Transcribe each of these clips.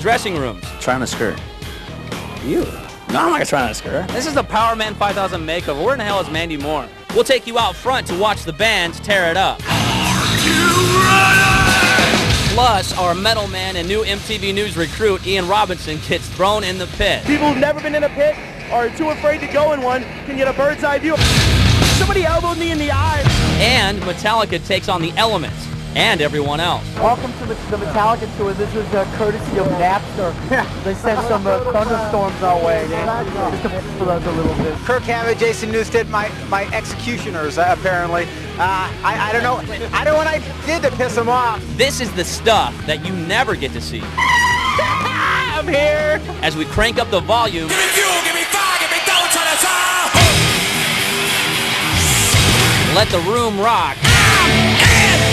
dressing rooms. Trying to skirt. You? No, I'm not trying to skirt. This is the Power Man 5000 makeover. Where in the hell is Mandy Moore? We'll take you out front to watch the band tear it up. Plus, our metal man and new MTV News recruit, Ian Robinson, gets thrown in the pit. People who've never been in a pit or are too afraid to go in one can get a bird's eye view. Somebody elbowed me in the eye. And Metallica takes on the Elements and everyone else. Welcome to the Metallica Tour. This is courtesy of Napster. They sent some thunderstorms our way. Just to for those a little bit. Kirk Hammett, Jason Newsted, my executioners, apparently. I don't know. I don't know what I did to piss them off. This is the stuff that you never get to see. I'm here. As we crank up the volume. Give me fuel, give me fire, give me dough to the top. Let the room rock.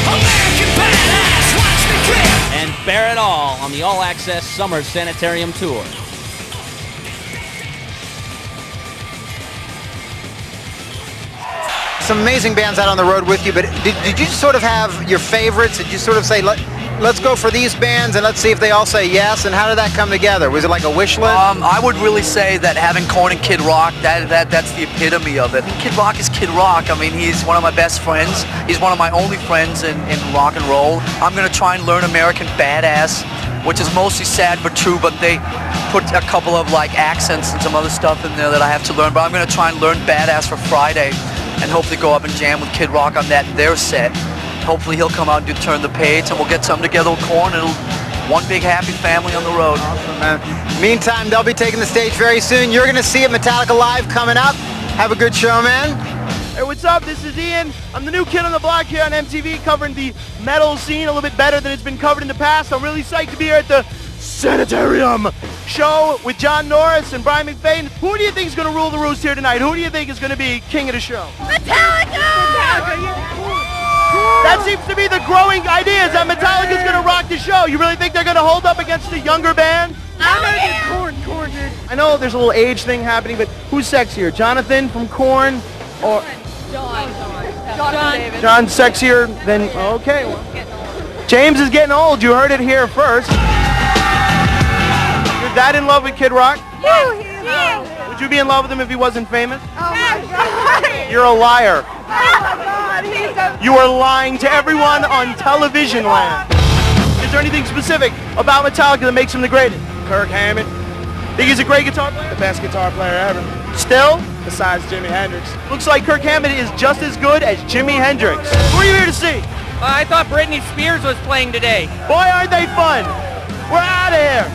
American badass, watch me grip. And bear it all on the all-access Summer Sanitarium Tour. Some amazing bands out on the road with you, but did you sort of have your favorites? Did you sort of say, let's go for these bands and let's see if they all say yes? And how did that come together? Was it like a wish list? I would really say that having Korn and Kid Rock, that's the epitome of it. Kid Rock is Kid Rock. I mean, he's one of my best friends. He's one of my only friends in rock and roll. I'm going to try and learn American Badass, which is mostly sad but true, but they put a couple of like accents and some other stuff in there that I have to learn. But I'm going to try and learn Badass for Friday and hopefully go up and jam with Kid Rock on their set. Hopefully he'll come out and do Turn the Page, and we'll get something together with Korn, and one big happy family on the road. Awesome, man. Meantime, they'll be taking the stage very soon. You're going to see it, Metallica Live coming up. Have a good show, man. Hey, what's up? This is Ian. I'm the new kid on the block here on MTV, covering the metal scene a little bit better than it's been covered in the past. I'm really psyched to be here at the Sanitarium show with John Norris and Brian McFadden. Who do you think is going to rule the roost here tonight? Who do you think is going to be king of the show? Metallica! That seems to be the growing idea, is that Metallica's going to rock the show. You really think they're going to hold up against a younger band? Korn, dude. I know there's a little age thing happening, but who's sexier? Jonathan from Korn or Jonathan Davis. John sexier than, okay. James is getting old. You heard it here first. Your dad in love with Kid Rock? Yeah. Would you be in love with him if he wasn't famous? Oh my God. You're a liar. Oh my God. He's a... You are lying to everyone on television land. Is there anything specific about Metallica that makes him the greatest? Kirk Hammett. Think he's a great guitar player? The best guitar player ever. Still? Besides Jimi Hendrix. Looks like Kirk Hammett is just as good as Jimi Hendrix. Who are you here to see? I thought Britney Spears was playing today. Boy, aren't they fun. We're out of here.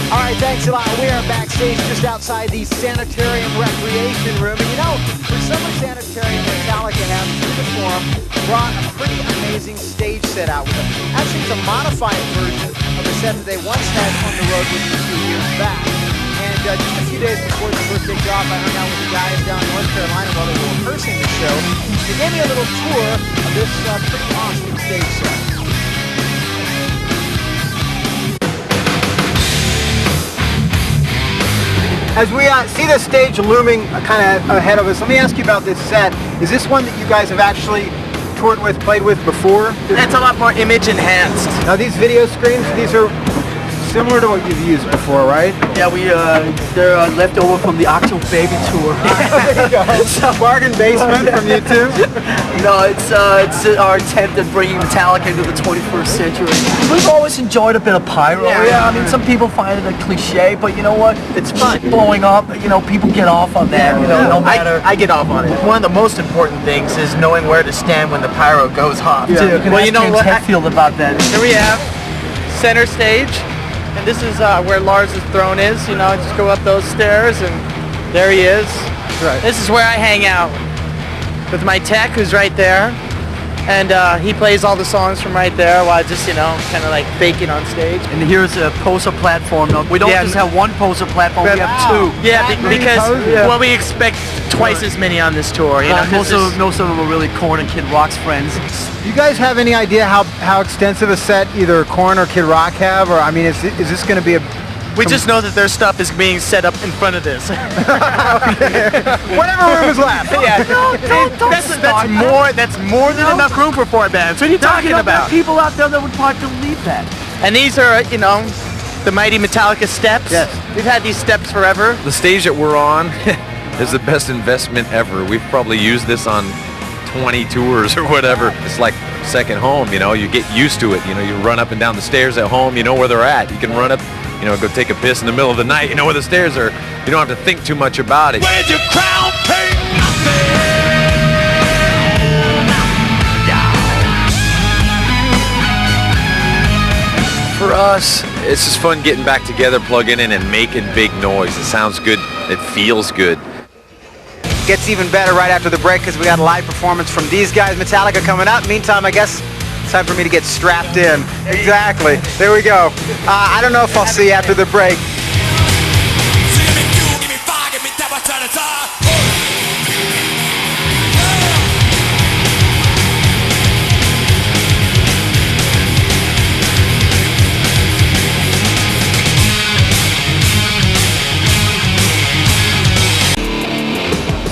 All right, thanks a lot. We are backstage just outside the Sanitarium Recreation Room. And you know, for Summer Sanitarium, Metallica has to perform, brought a pretty amazing stage set out with them. Actually, it's a modified version of the set that they once had on the road with you 2 years back. And just a few days before the first day off, I hung out with the guys down in North Carolina while they were rehearsing the show. They gave me a little tour of this pretty awesome stage set. As we see the stage looming kind of ahead of us, let me ask you about this set. Is this one that you guys have actually toured with, played with before? It's a lot more image enhanced. Now these video screens, these are similar to what you've used before, right? Yeah, they're left over from the Octo Baby tour. There you go. Bargain basement from you too? No, it's our attempt at bringing Metallica into the 21st century. We've always enjoyed a bit of pyro. Yeah, I mean, some people find it a cliche, but you know what? It's fun. Blowing up, you know, people get off on that, you know, no matter. I get off on it. One of the most important things is knowing where to stand when the pyro goes off. Yeah. Well, you know what? Hetfield about that. Here we have center stage. And this is where Lars' throne is, you know, just go up those stairs and there he is. Right. This is where I hang out with my tech, who's right there. And he plays all the songs from right there while just, you know, kind of like faking on stage. And here's a poster platform. No, we don't just have one poster platform, we have two. Yeah, because well, we expect twice as many on this tour. You know, most of them are really Korn and Kid Rock's friends. Do you guys have any idea how extensive a set either Korn or Kid Rock have? Or, I mean, is this going to be a... We just know that their stuff is being set up in front of this. Whatever room is left. Yeah. That's more than enough room for 4 bands. What are you talking about? There are people out there that would probably believe that. And these are, you know, the mighty Metallica steps. Yes. We've had these steps forever. The stage that we're on is the best investment ever. We've probably used this on 20 tours or whatever. It's like second home, you know. You get used to it. You know, you run up and down the stairs at home, you know where they're at. You can run up, you know, go take a piss in the middle of the night, you know where the stairs are. You don't have to think too much about it. Where'd your crown paint nothing? For us, it's just fun getting back together, plugging in and making big noise. It sounds good. It feels good. Gets even better right after the break because we got a live performance from these guys, Metallica, coming up. Meantime, I guess it's time for me to get strapped in. Exactly. There we go. I don't know if I'll see you after the break. So give me fuel, give me fire, give me devil to the top.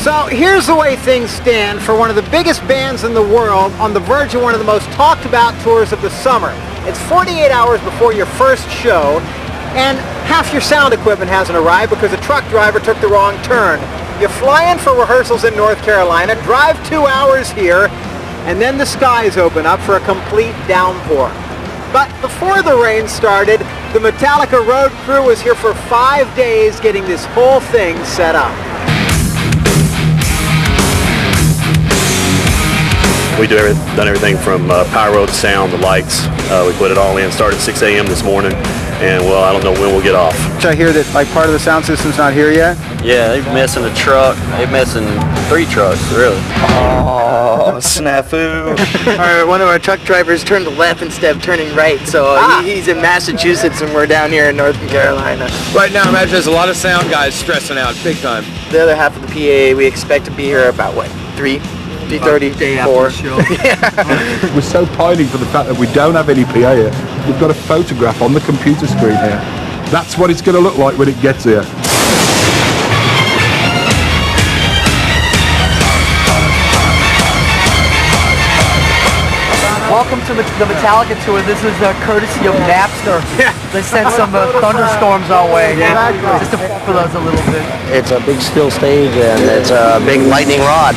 So here's the way things stand for one of the biggest bands in the world on the verge of one of the most talked about tours of the summer. It's 48 hours before your first show, and half your sound equipment hasn't arrived because a truck driver took the wrong turn. You fly in for rehearsals in North Carolina, drive 2 hours here, and then the skies open up for a complete downpour. But before the rain started, the Metallica road crew was here for 5 days getting this whole thing set up. We done everything from pyro, the sound, the lights. We put it all in. Started at 6 a.m. this morning, and well, I don't know when we'll get off. I hear that like part of the sound system's not here yet. Yeah, they're missing a truck. They're missing 3 trucks, really. Oh, snafu. One of our truck drivers turned left instead of turning right, so he's in Massachusetts and we're down here in North Carolina. Right now, imagine there's a lot of sound guys stressing out big time. The other half of the PA, we expect to be here about, what, 3:30, 4. We're so pining for the fact that we don't have any PA here. We've got a photograph on the computer screen here. That's what it's going to look like when it gets here. Welcome to the Metallica tour. This is courtesy of Napster. They sent some thunderstorms our way, just to f with us a little bit. It's a big steel stage and it's a big lightning rod.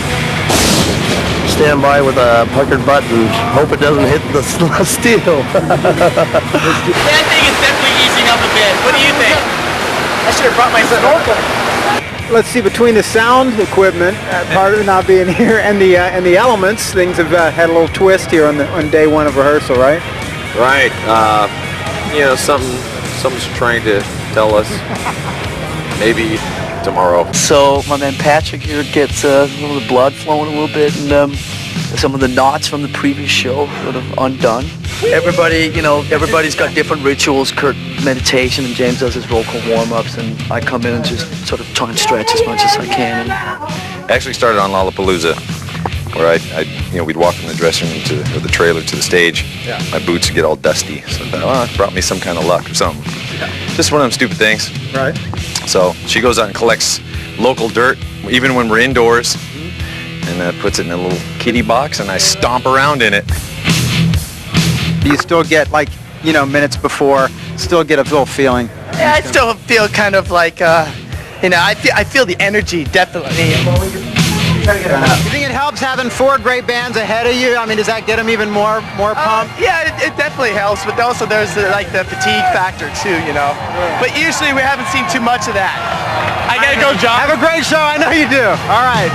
Stand by with a puckered button, hope it doesn't hit the steel. That thing is definitely easing up a bit. What do you think? I should have brought my snorkel. Let's see, between the sound equipment, part of it not being here, and the elements, things have had a little twist here on day one of rehearsal, right? Right. You know, something's trying to tell us. Maybe tomorrow. So my man Patrick here gets a little blood flowing a little bit, and some of the knots from the previous show sort of undone. Everybody, you know, everybody's got different rituals. Kurt meditation, and James does his vocal warm-ups, and I come in and just sort of try and stretch as much as I can. I actually started on Lollapalooza, where we'd walk from the dressing room or the trailer to the stage. Yeah. My boots would get all dusty, so I thought, well, it brought me some kind of luck or something. Yeah. Just one of them stupid things. Right. So she goes out and collects local dirt, even when we're indoors, and puts it in a little kitty box, and I stomp around in it. Do you still get, like, you know, minutes before, still get a little feeling? Yeah, I still feel kind of like, you know, I feel the energy, definitely. You think it helps having 4 great bands ahead of you? I mean, does that get them even more pumped? Yeah, it definitely helps, but also there's the fatigue factor too, you know. But usually we haven't seen too much of that. I gotta go, John. Have a great show, I know you do. All right.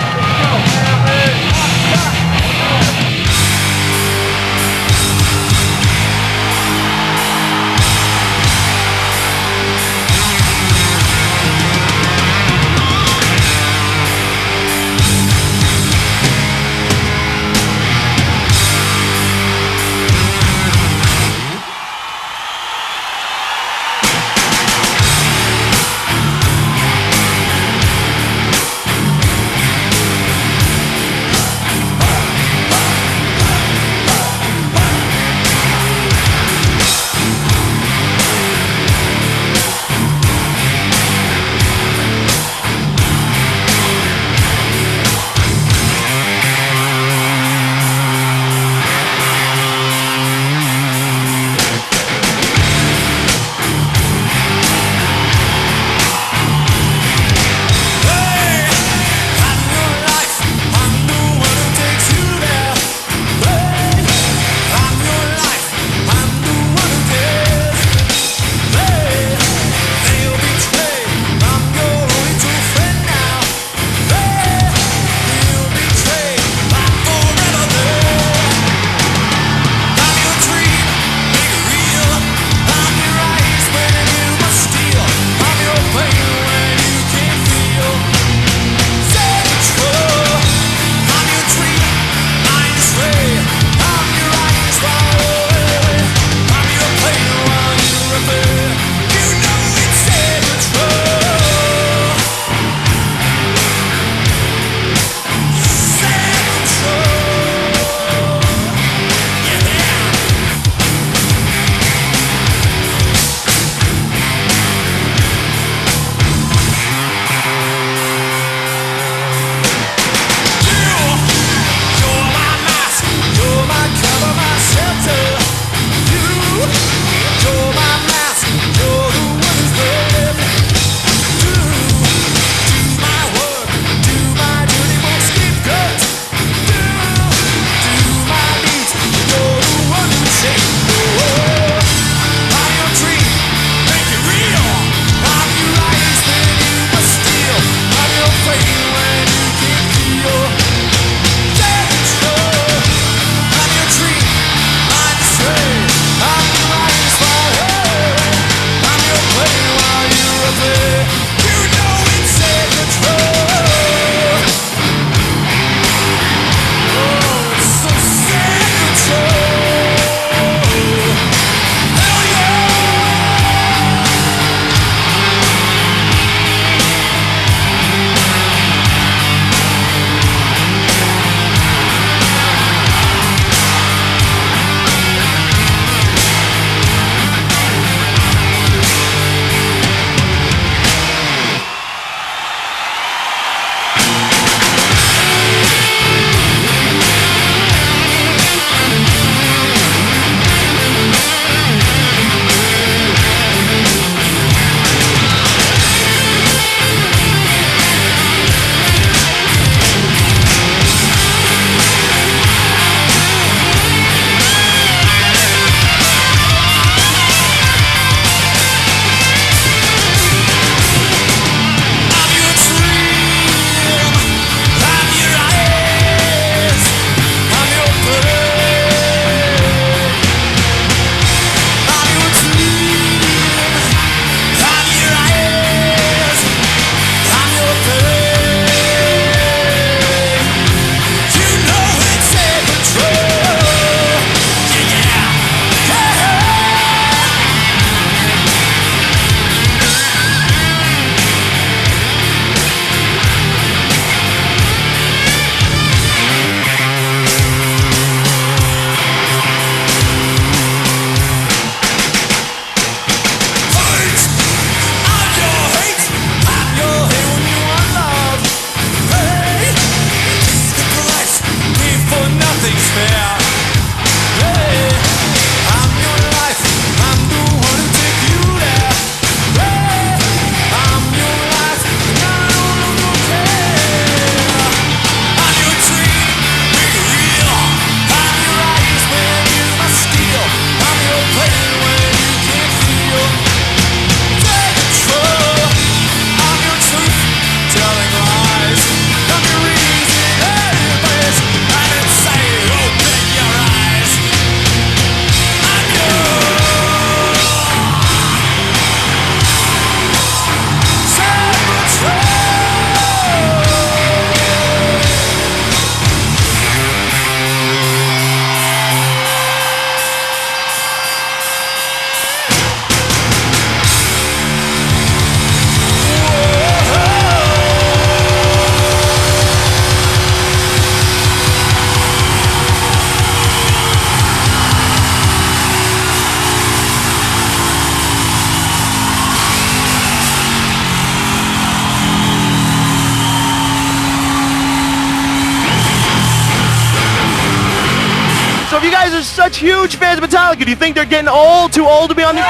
such huge fans of Metallica. Do you think they're getting old, too old to be on the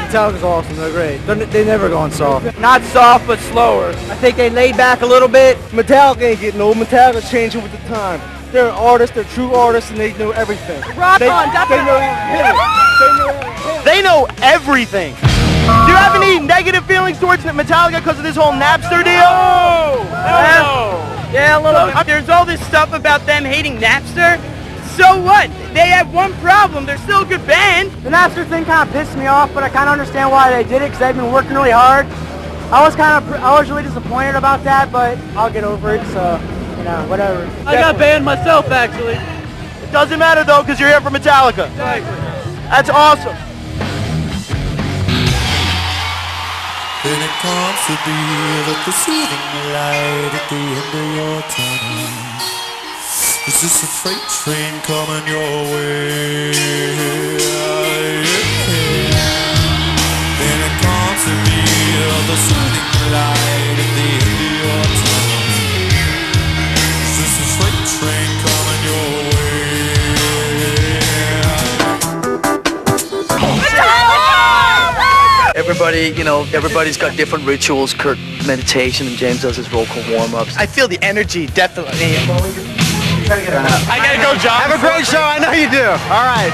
Metallica's awesome. They're great. They never going soft. Not soft, but slower. I think they laid back a little bit. Metallica ain't getting old. Metallica's changing with the time. They're artists. They're true artists, and they know everything. Rock on, definitely. They know everything. Do you have any negative feelings towards Metallica because of this whole Napster deal? Yeah, a little bit. There's all this stuff about them hating Napster. So what? They have one problem. They're still a good band. The Napster thing kind of pissed me off, but I kind of understand why they did it because they've been working really hard. I was really disappointed about that, but I'll get over it. So, you know, whatever. I got banned myself, actually. It doesn't matter though, because you're here for Metallica. Exactly. That's awesome. Then it comes to be with the soothing light at the end of your tunnel. Is this a freight train coming your way? Then it comes to be the soothing light at the end of your tunnel. Is this a freight train coming your way? Everybody, you know, everybody's got different rituals. Kurt meditation and James does his vocal warm-ups. I feel the energy, definitely. I gotta go, John. Have a great show. I know you do. All right.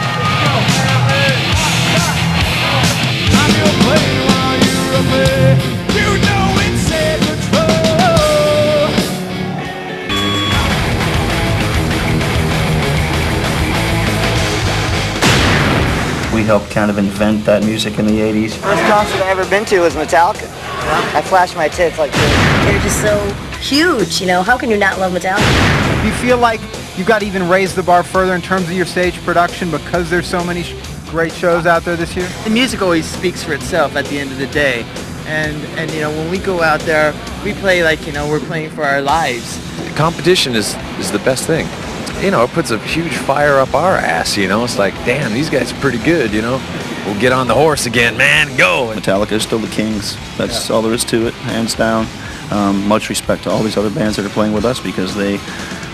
We helped kind of invent that music in the 80s. First concert I've ever been to was Metallica. I flashed my tits like this. They're just so huge, you know. How can you not love Metallica? Do you feel like you've got to even raise the bar further in terms of your stage production because there's so many great shows out there this year? The music always speaks for itself at the end of the day. And you know, when we go out there, we play like, you know, we're playing for our lives. Competition is the best thing. You know, it puts a huge fire up our ass, you know. It's like, damn, these guys are pretty good, you know. We'll get on the horse again, man, go. Metallica is still the kings. That's all there is to it, hands down. Much respect to all these other bands that are playing with us because they,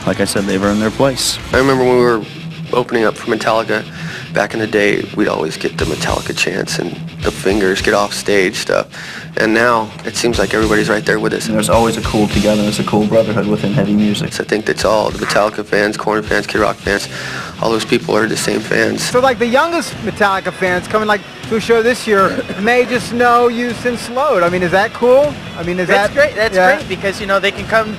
like I said, they've earned their place. I remember when we were opening up for Metallica back in the day, we'd always get the Metallica chants and the fingers get off stage stuff. And now it seems like everybody's right there with us. And there's always a cool togetherness, a cool brotherhood within heavy music. I think that's all. The Metallica fans, Korn fans, Kid Rock fans, all those people are the same fans. So like the youngest Metallica fans coming like to a show this year may just know you since Load. I mean, is that cool? I mean, That's great. That's great because, you know, they can come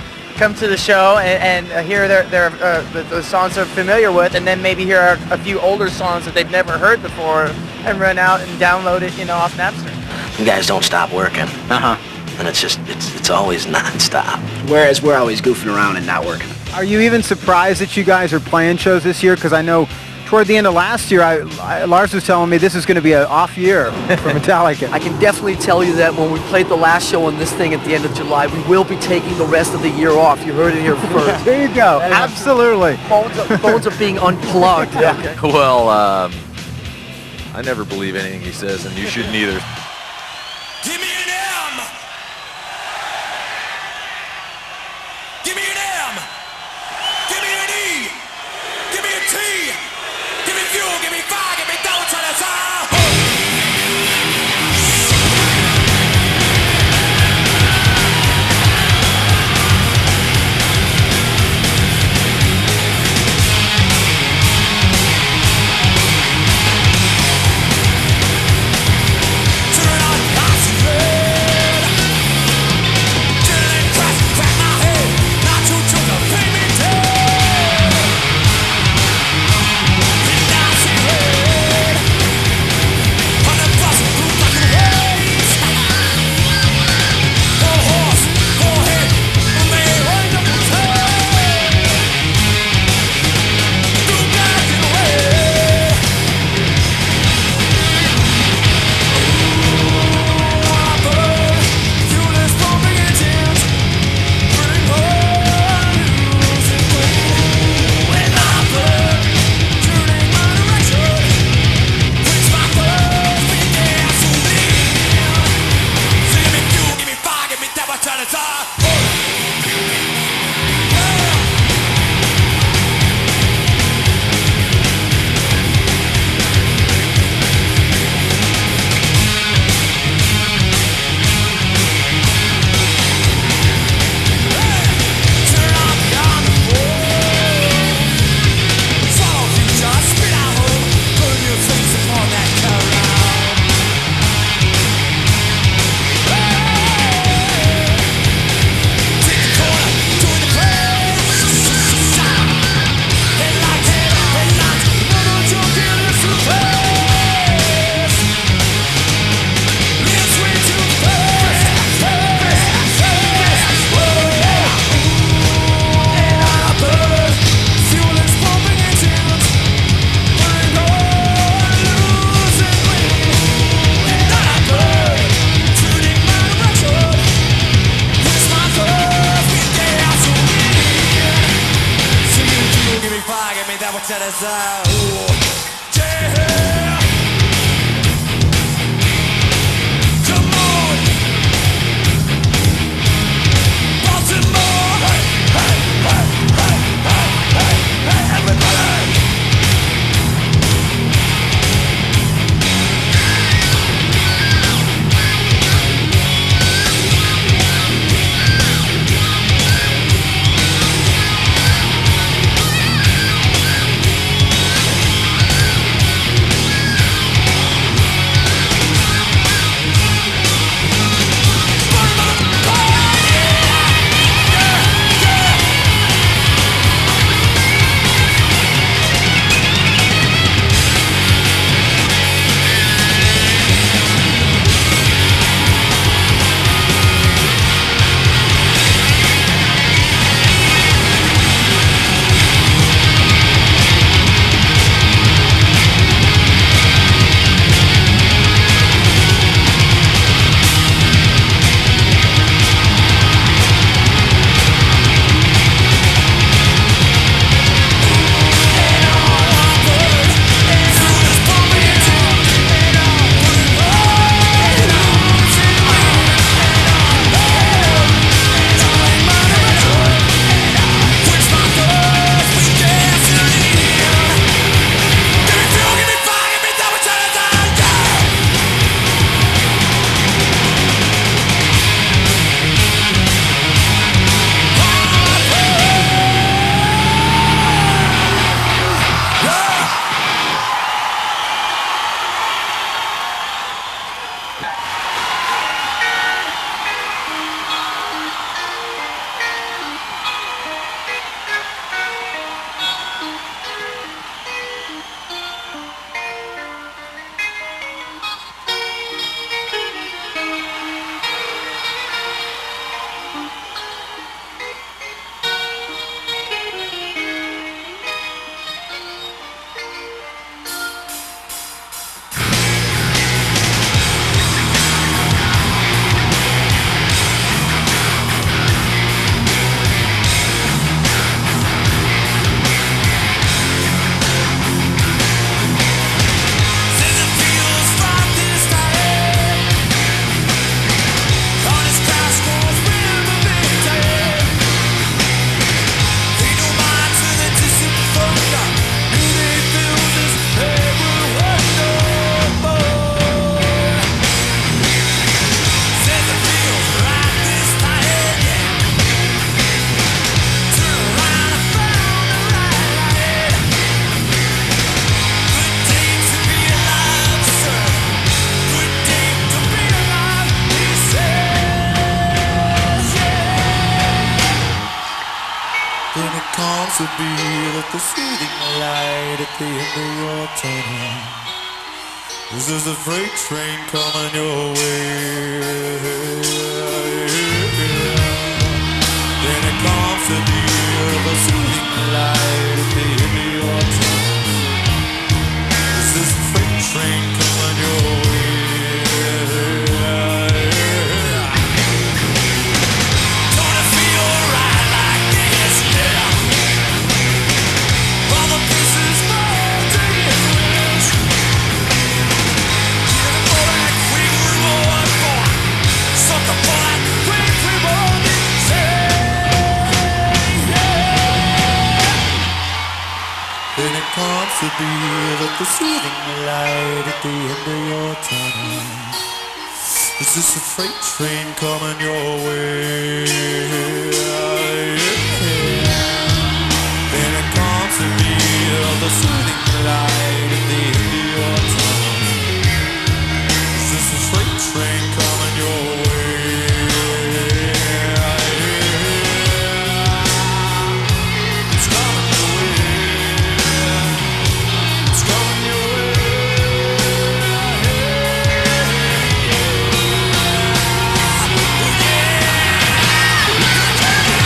to the show and hear the songs they're familiar with, and then maybe hear a few older songs that they've never heard before and run out and download it, you know, off Napster. You guys don't stop working. And it's always non-stop. Whereas we're always goofing around and not working. Are you even surprised that you guys are playing shows this year? Because I know toward the end of last year, Lars was telling me this is going to be an off year for Metallica. I can definitely tell you that when we played the last show on this thing at the end of July, we will be taking the rest of the year off. You heard it here first. There you go. Absolutely. Phones are being unplugged. Okay. Well, I never believe anything he says, and you shouldn't either. Give me an M. Give me an M. Give me an E. Give me a T. Give me fuel. Give me fire. Give me don't try to fire. To the to be that the fading light at the end of your tunnel. This is a freight train coming your way. Then it comes to be the fading light at the end of your tunnel. This is a freight train coming your way. To be that the soothing light at the end of your tunnel. Is this a freight train coming your way? Then it comes to be the soothing light at the end of your tunnel. Is this a freight train coming your way? Yeah.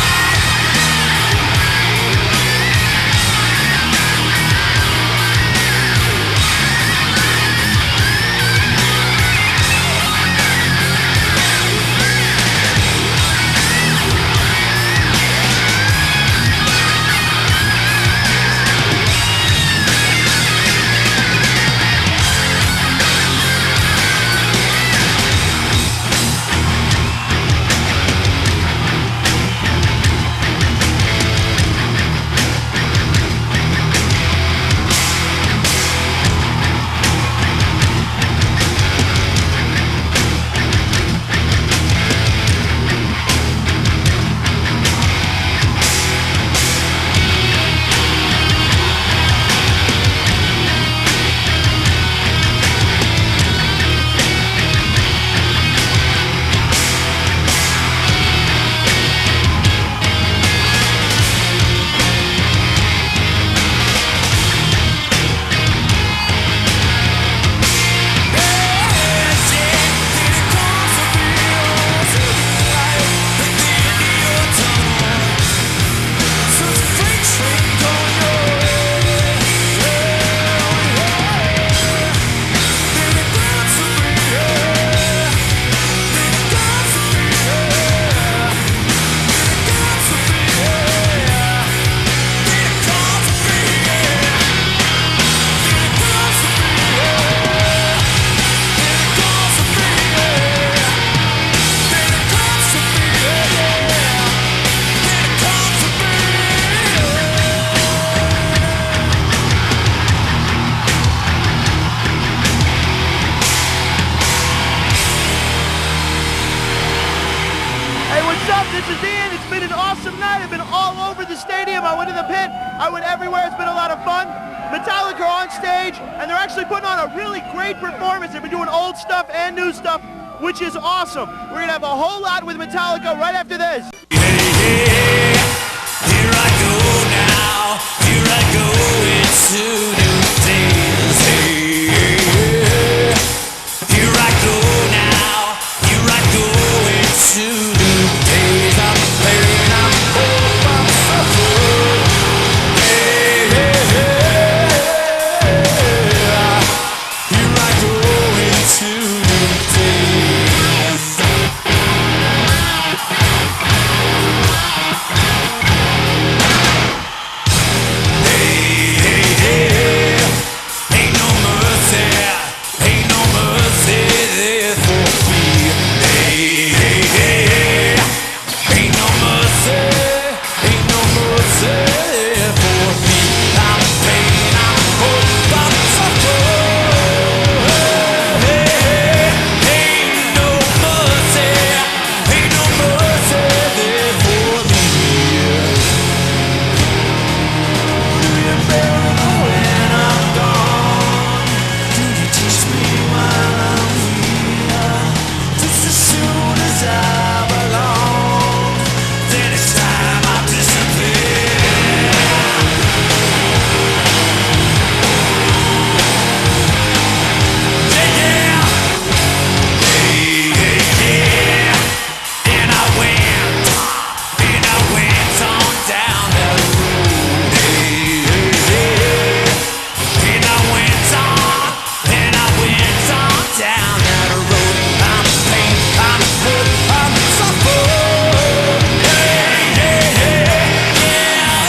outside. I've been all over the stadium. I went to the pit. I went everywhere. It's been a lot of fun. Metallica are on stage, and they're actually putting on a really great performance. They've been doing old stuff and new stuff, which is awesome. We're going to have a whole lot with Metallica right after this. Here I go now. Here I go into new days. Here I go now. Here I go into new days. I'm playing, I'm hope, I'm suffering. Here I go into new days. Ain't no mercy there for me. Ain't no mercy there for me. I'm pain, I'm hope, I'm suffering. Ain't no mercy there for me. Do you bear me when I'm gone? Do you teach me while I'm here? Just as soon as I belong, then it's time I disappear. Yeah. And I went on down that road. And I went on down that road. I'm pain, I'm hurt, I'm suffering.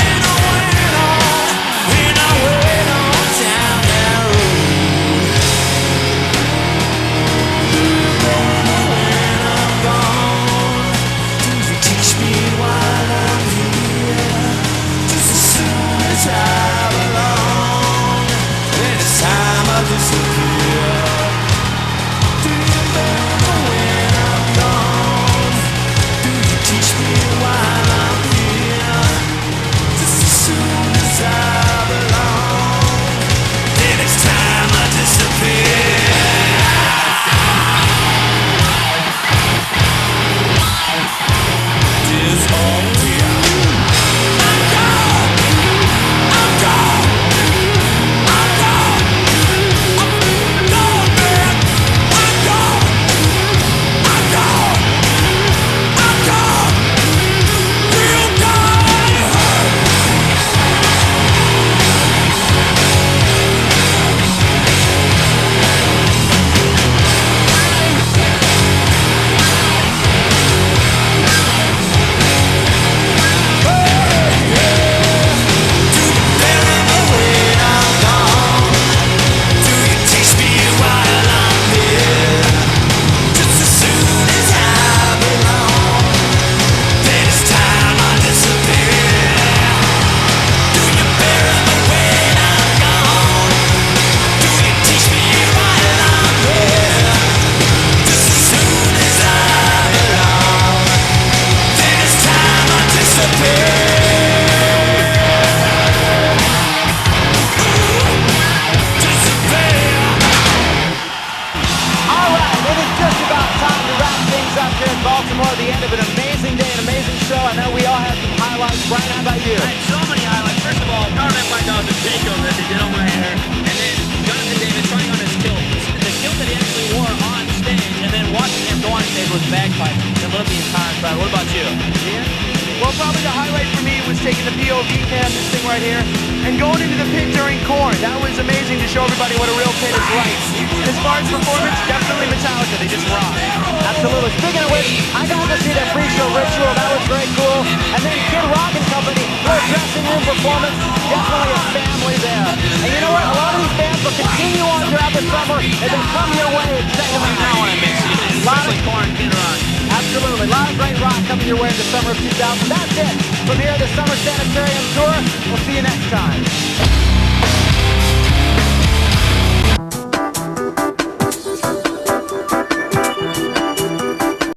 And I went on down that road. When I'm gone, do you teach me while I'm here? Just as soon as I belong, then it's time I disappear. Do you remember when I'm gone? Do you teach me while I'm here? Just as soon as I belong, then it's time I disappear. Disappear. I'm gone. I'm gone. I'm gone. I'm gone, man. I'm gone. I'm gone. I'm gone. Real gone. The end of an amazing day, an amazing show. I know we all had some highlights. Brian, how about you? I had so many highlights. First of all, Daron and my dog, the takeover that they did on my hair. And then Jonathan Davis trying on his kilt. The kilt that he actually wore on stage, and then watching him go on stage with bagpipes. A little bit of time, Brad. What about you? Well, probably the highlight for me was taking the POV cam, this thing right here, and going into the pit during Korn. That was amazing to show everybody what a real pit is like. And as far as performance, definitely Metallica. They just rock. Absolutely. Speaking of which, I got to see that pre-show ritual. That was very cool. And then Kid Rock and Company, their dressing room performance, definitely a family there. And you know what? A lot of these bands will continue on throughout the summer as they come your way. Especially now when I mix it. Especially Korn, Kid Rock. Absolutely. A lot of great rock coming your way in the summer of 2000. That's it from here at the Summer Sanitarium Tour. We'll see you next time.